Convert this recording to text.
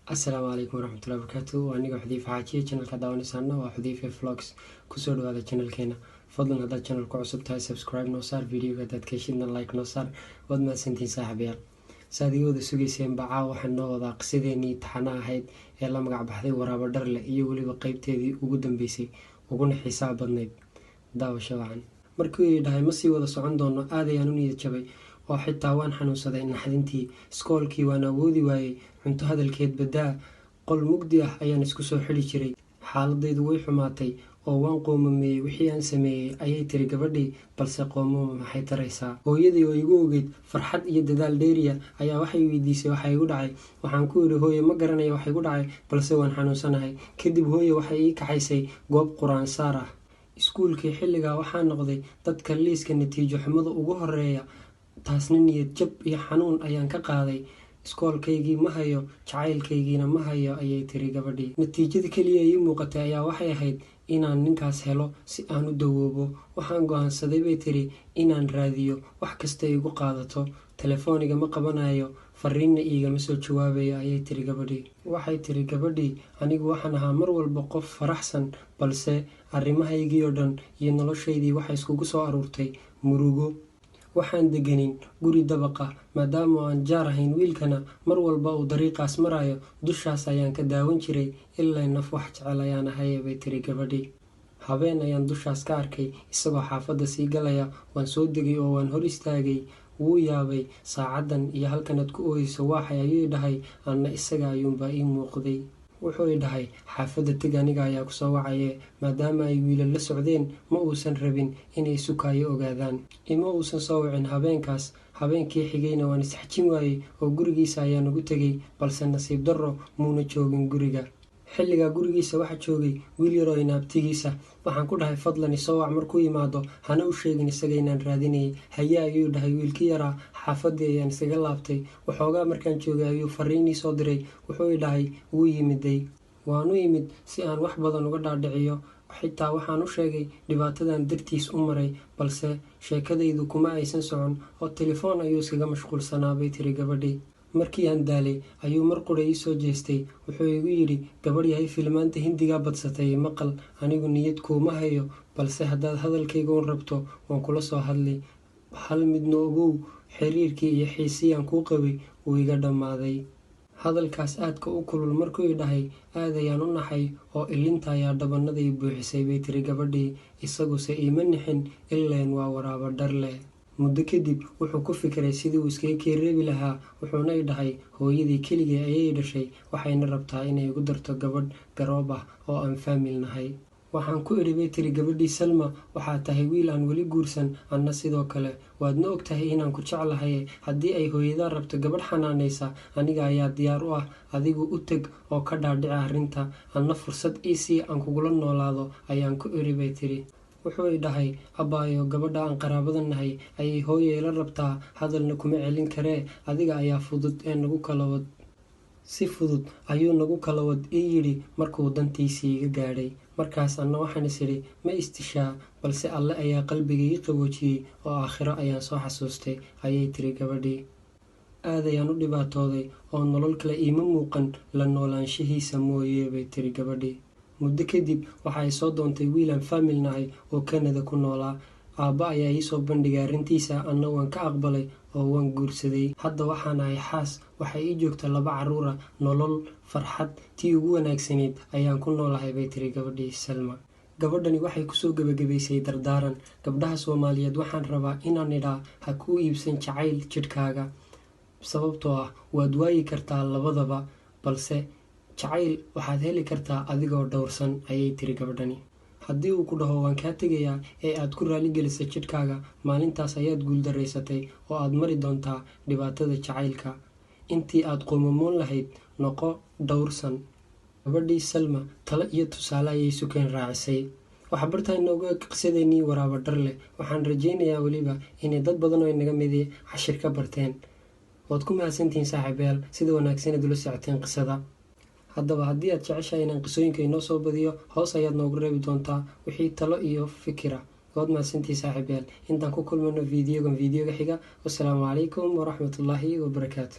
Asalaamu calaykum waraxmatullahi wabarakaatu. Waa aniga Xudayfa Xaajiye, channelka daawanaysaana waa Xudayfa Vlogs. Kusoo dhawaada channelkeena. Fadlan haddaad channelka cusub tahay subscribe noo saar, videoga haddaad ka heshidna like noo saar. Waad mahadsantihiin saaxiibayaal. Saad iga wada sugayseen bacaa waxaan noo wadaa qisadeenii taxana ahayd ee la magac baxday Waraabo Dharle iyo weliba qaybteedii ugu dambeysay uguna xiisaha badnayd. Daawasho wacan. Markii uu dhahay ma sii wada socon doono aad ayaan u niyad jabay oo xitaa waan xanuunsaday naxdintii iskoolkii waan awoodi waayey cunto hadalkeed badaa qol mugdi ah ayaan isku soo xidhi jiray xaaladaydu way xumaatay oo waan qoomameeyey wixii aan sameeyey ayay tiri gabadhii balse qoomamo maxay taraysaa hooyadii oo igu ogeyd farxad iyo dadaal dheeriya ayaa waxay weydiisay waxa igu dhacay waxaan ku idhi hooye ma garanayo waxa igu dhacay balse waan xanuunsanahay kadib hooye waxay ii kaxaysay goob quraan saar ah iskuulkii xilligaa waxaa noqday dadka liiska natiijo xumada ugu horeeya taasna niyad jab iyo xanuun ayaan ka qaaday iskoolkaygii ma hayo jacaylkaygiina ma hayo ayay tiri gabadhii natiijada keliya ii muuqatay ayaa waxay ahayd inaan ninkaas helo si aan u dawoobo waxaan go-aansaday bay tiri inaan raadiyo wax kasta igu qaadato telefooniga ma qabanayo fariinna iigama soo jawaabayo ayay tiri gabadhii waxay tiri gabadhii anigu waxaan ahaa mar walba qof faraxsan balse arrimahaygii oo dhan iyo noloshaydii waxay iskugu soo aruurtay murugo waxaan deganin guri dabaqa maadaama aan jaar ahayn wiilkana mar walba uu dariiqaas marayo dushaas ayaan ka daawan jiray ilaa naf wax jecel ayaan ahay bay tiri gabadhii habeen ayaan dushaas ka arkay isagoo xaafadda sii galaya waan soo degay oo waan hor istaagay wuu yaabay saacadan iyo halkanaad ku ooyeyso waaxay ayuu dhahay anna isaga ayuunbaa ii muuqday wuxuu i dhahay xaafadda teg aniga ayaa kusoo wacaye maadaama ay wiilal la socdeen ma uusan rabin inay sukaayo ogaadaan ima uusan soo wicin habeenkaas habeenkii xigayna waan isxajin waayey oo gurigiisa ayaan ugu tegay balse nasiib darro muuna joogin guriga xilligaa gurigiisa waxaa joogay wiil yaroo inaabtigiisa waxaan ku dhahay fadlan isoo wac markuu yimaado hana u sheegin isaga inaan raadinayay haye ayuu dhahay wiilkii yaraa xaafaddii ayaan isaga laabtay waxoogaa markaan joogay ayuu fariinii soo diray wuxuu i dhahay wuu yimiday waan u yimid si aan wax badan uga dhaadhiciyo xitaa waxaan u sheegay dhibaatadan dartiis u maray balse sheekadaydu kuma aysan socon oo telefoon ayuu iskaga mashquulsanaa bay tiri gabadhii markii aan daalay ayuu mar qura ii soo jeestay wuxuu igu yidhi gabadh yahay filmaanta hindigaa badsatay maqal anigu niyad kuuma hayo balse haddaad hadalkayga un rabto waan kula soo hadlay hal midna ogow xiriirkii iyo xiisiyaan kuu qabay wuu iga dhammaaday hadalkaas aadka u kulul markuu i dhahay aad ayaan u naxay oo ilinta ayaa dhabannaday buuxisay bay tiri gabadhii isaguse iima nixin ileen waa Waraabo Dharle muddo kadib wuxuu ku fikiray sidii uu iskaga keereebi lahaa wuxuuna i dhahay hooyadii keligii ayay dhashay waxayna rabtaa inay igu darto gabadh garoob ah oo aan faamil nahay waxaan ku idhi bay tiri gabadhii Salma waxaa tahay wiil aan weli guursan anna sidoo kale waadna og tahay inaan ku jeclahay haddii ay hooyadaa rabto gabadh xanaanaysa aniga ayaa diyaar u ah adigu u teg oo ka dhaadhici arrinta anna fursad iisii aan kugula noolaado ayaan ku idhi bay tiri wuxuu i dhahay abbaayo gabadha aan qaraabadan nahay ayay hooyey la rabtaa hadalna kuma celin karee adiga ayaa fudud ee nagu kala wad si fudud ayuu nagu kala wad ii yidhi markuu dantiisii iga gaadhay markaas anna waxaan is idhi ma istishaa balse alle ayaa qalbiga ii qaboojiyey oo aakhiro ayaan soo xasuustay ayay tiri gabadhii aad ayaan u dhibaatooday oo nolol kale iima muuqan la noolaanshihiisa mooyee bay tiri gabadhii muddo kadib waxa ay soo doontay wiilaan faamil nahay oo Kanada ku noolaa aabba ayaa ii soo bandhigay arrintiisa anna waan ka aqbalay oo waan guursaday hadda waxaan ahay xaas waxay ii joogta 2 carruura nolol farxad tii ugu wanaagsanayd ayaan ku noolahay bay tiri gabadhii Salma gabadhani waxay kusoo gabagabaysay dardaaran gabdhaha Soomaaliyeed waxaan rabaa inaan idhaa ha kuu iibsan jacayl jidhkaaga sababtoo ah waad waayi kartaa labadaba balse jacayl waxaad heli kartaa adigoo dhowrsan ayay tiri gabadhani haddii uu ku dhaho waan kaa tegayaa ee aad ku raaligelisa jidhkaaga maalintaas ayaad guuldaraysatay oo aad mari doontaa dhibaatada jacaylka intii aad qoomamoon lahayd noqo dhowrsan gabadhii Salma talo iyo tusaale ayay sukeen raacisay waxaa bartaa inooga qisadeenii Waraabo Dharle waxaan rajaynayaa weliba inay dad badan oo inaga midi cashir ka barteen waad ku mahadsantihiin saaxiibayaal sida wanaagsan ula socoteen qisada haddaba haddii aad jeceshahay inaan qisooyinka inoo soo badiyo hoos ayaad noogu reebi doontaa wixii talo iyo fikira waad mahadsantihiin saaxiibayaal intaan ku kulmano videoga xiga wassalaamu calaykum waraxmatullaahi wabarakaatu